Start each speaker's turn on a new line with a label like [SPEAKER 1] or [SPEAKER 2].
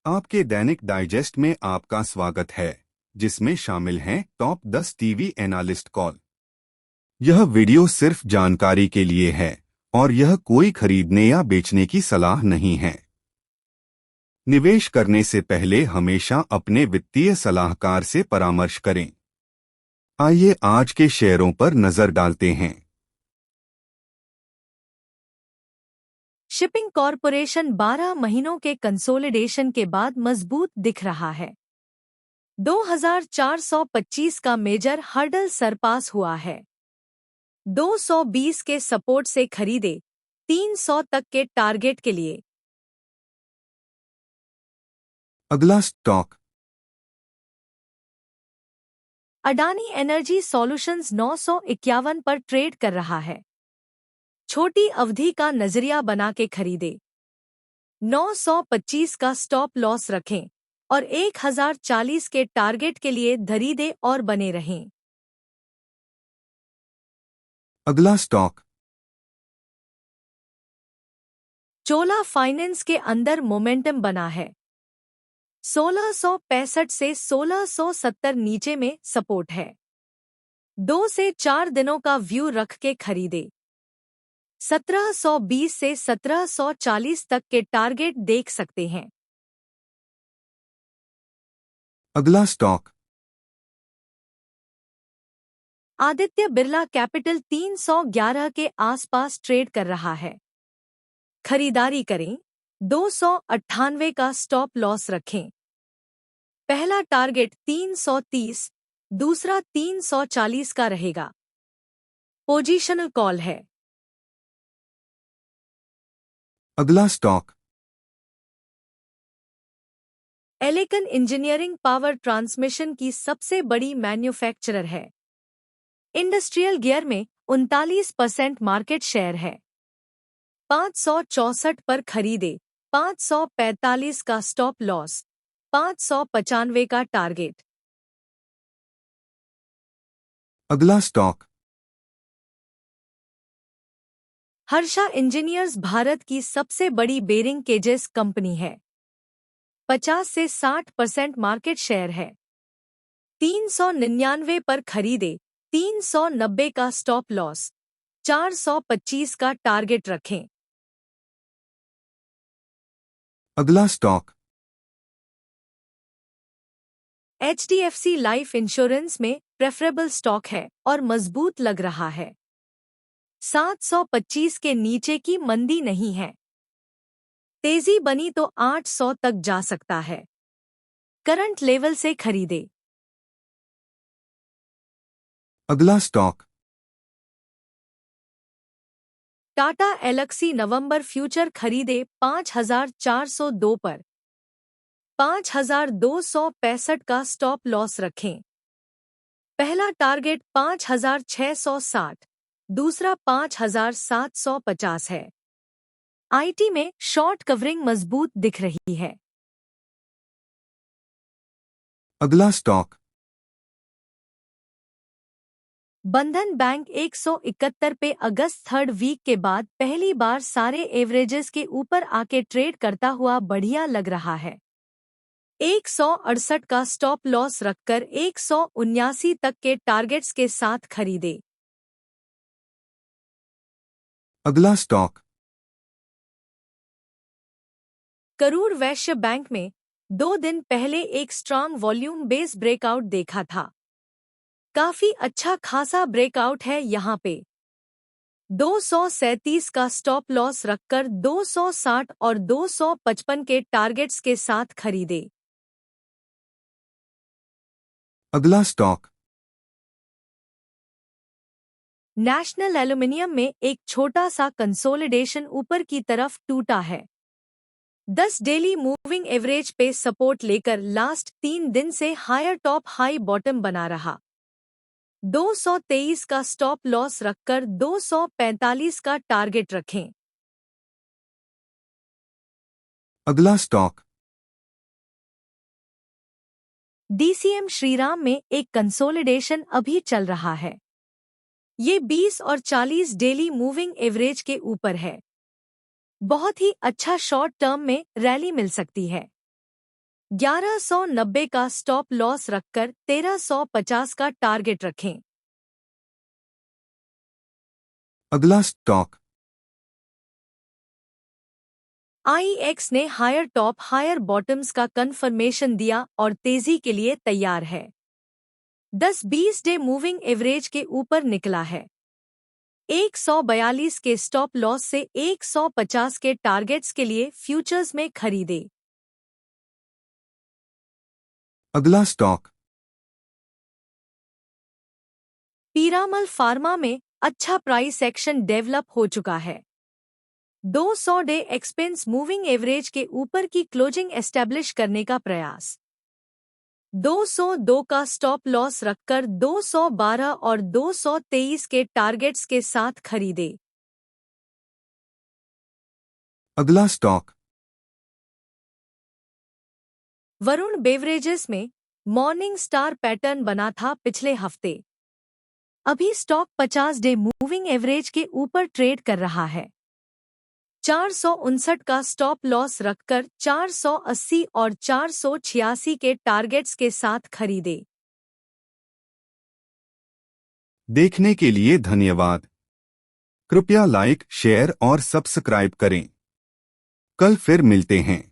[SPEAKER 1] आपके दैनिक डाइजेस्ट में आपका स्वागत है, जिसमें शामिल हैं टॉप 10 टीवी एनालिस्ट कॉल। यह वीडियो सिर्फ जानकारी के लिए है और यह कोई खरीदने या बेचने की सलाह नहीं है। निवेश करने से पहले हमेशा अपने वित्तीय सलाहकार से परामर्श करें। आइए आज के शेयरों पर नजर डालते हैं।
[SPEAKER 2] शिपिंग कॉरपोरेशन 12 महीनों के कंसोलिडेशन के बाद मजबूत दिख रहा है। 2425 का मेजर हर्डल सरपास हुआ है। 220 के सपोर्ट से खरीदे 300 तक के टारगेट के लिए।
[SPEAKER 1] अगला स्टॉक
[SPEAKER 2] अडानी एनर्जी सॉल्यूशंस 951 पर ट्रेड कर रहा है। छोटी अवधि का नजरिया बना के खरीदे। 925 का स्टॉप लॉस रखें और 1040 के टारगेट के लिए खरीदे और बने रहें।
[SPEAKER 1] अगला स्टॉक
[SPEAKER 2] चोला फाइनेंस के अंदर मोमेंटम बना है। 1665 से 1670 नीचे में सपोर्ट है। 2 से 4 दिनों का व्यू रख के खरीदे। 1720 से 1740 तक के टारगेट देख सकते हैं।
[SPEAKER 1] अगला स्टॉक
[SPEAKER 2] आदित्य बिरला कैपिटल 311 के आसपास ट्रेड कर रहा है। खरीदारी करें। 298 का स्टॉप लॉस रखें। पहला टारगेट 330, दूसरा 340 का रहेगा। पोजीशनल कॉल है।
[SPEAKER 1] अगला स्टॉक
[SPEAKER 2] एलेकन इंजीनियरिंग पावर ट्रांसमिशन की सबसे बड़ी मैन्युफैक्चरर है। इंडस्ट्रियल गियर में 39% मार्केट शेयर है। 564 पर खरीदे। 545 का स्टॉप लॉस। 595 का टारगेट।
[SPEAKER 1] अगला स्टॉक
[SPEAKER 2] हर्षा इंजीनियर्स भारत की सबसे बड़ी बेरिंग केजेस कंपनी है। 50 से 60% मार्केट शेयर है। 399 पर खरीदे। 390 का स्टॉप लॉस। 425 का टारगेट रखें।
[SPEAKER 1] अगला स्टॉक
[SPEAKER 2] HDFC लाइफ इंश्योरेंस में प्रेफरेबल स्टॉक है और मजबूत लग रहा है। 725 के नीचे की मंदी नहीं है। तेजी बनी तो 800 तक जा सकता है। करंट लेवल से खरीदे।
[SPEAKER 1] अगला स्टॉक
[SPEAKER 2] टाटा एल्क्सी नवंबर फ्यूचर खरीदे 5402 पर। 5265 का स्टॉप लॉस रखें। पहला टारगेट 5660, दूसरा 5750 है। आईटी में शॉर्ट कवरिंग मजबूत दिख रही है।
[SPEAKER 1] अगला स्टॉक
[SPEAKER 2] बंधन बैंक 171 पे अगस्त थर्ड वीक के बाद पहली बार सारे एवरेजेस के ऊपर आके ट्रेड करता हुआ बढ़िया लग रहा है। 168 का स्टॉप लॉस रखकर 179 तक के टारगेट्स के साथ खरीदे।
[SPEAKER 1] अगला स्टॉक
[SPEAKER 2] करूर वैश्य बैंक में 2 दिन पहले एक स्ट्रांग वॉल्यूम बेस ब्रेकआउट देखा था। काफी अच्छा खासा ब्रेकआउट है यहाँ पे। 237 का स्टॉप लॉस रखकर 260 और 255 के टारगेट्स के साथ खरीदे।
[SPEAKER 1] अगला स्टॉक
[SPEAKER 2] नेशनल एल्युमिनियम में एक छोटा सा कंसोलिडेशन ऊपर की तरफ टूटा है। 10 डेली मूविंग एवरेज पे सपोर्ट लेकर लास्ट 3 दिन से हायर टॉप हाई बॉटम बना रहा। 223 का स्टॉप लॉस रखकर 245 का टारगेट रखें।
[SPEAKER 1] अगला स्टॉक
[SPEAKER 2] डीसीएम श्रीराम में एक कंसोलिडेशन अभी चल रहा है। ये 20 और 40 डेली मूविंग एवरेज के ऊपर है। बहुत ही अच्छा शॉर्ट टर्म में रैली मिल सकती है। 1190 का स्टॉप लॉस रखकर 1350 का टारगेट रखें।
[SPEAKER 1] अगला स्टॉक
[SPEAKER 2] IEX ने हायर टॉप हायर बॉटम्स का कंफर्मेशन दिया और तेजी के लिए तैयार है। 10-20 डे मूविंग एवरेज के ऊपर निकला है। 142 के स्टॉप लॉस से 150 के टारगेट्स के लिए फ्यूचर्स में खरीदे।
[SPEAKER 1] अगला स्टॉक
[SPEAKER 2] पीरामल फार्मा में अच्छा प्राइस एक्शन डेवलप हो चुका है। 200 डे एक्सपेंस मूविंग एवरेज के ऊपर की क्लोजिंग एस्टेब्लिश करने का प्रयास। 202 का स्टॉप लॉस रखकर 212 और 223 के टारगेट्स के साथ खरीदे।
[SPEAKER 1] अगला स्टॉक
[SPEAKER 2] वरुण बेवरेजेस में मॉर्निंग स्टार पैटर्न बना था पिछले हफ्ते। अभी स्टॉक 50 डे मूविंग एवरेज के ऊपर ट्रेड कर रहा है। 459 का स्टॉप लॉस रखकर 480 और 486 के टारगेट्स के साथ खरीदे।
[SPEAKER 1] देखने के लिए धन्यवाद। कृपया लाइक, शेयर और सब्सक्राइब करें। कल फिर मिलते हैं।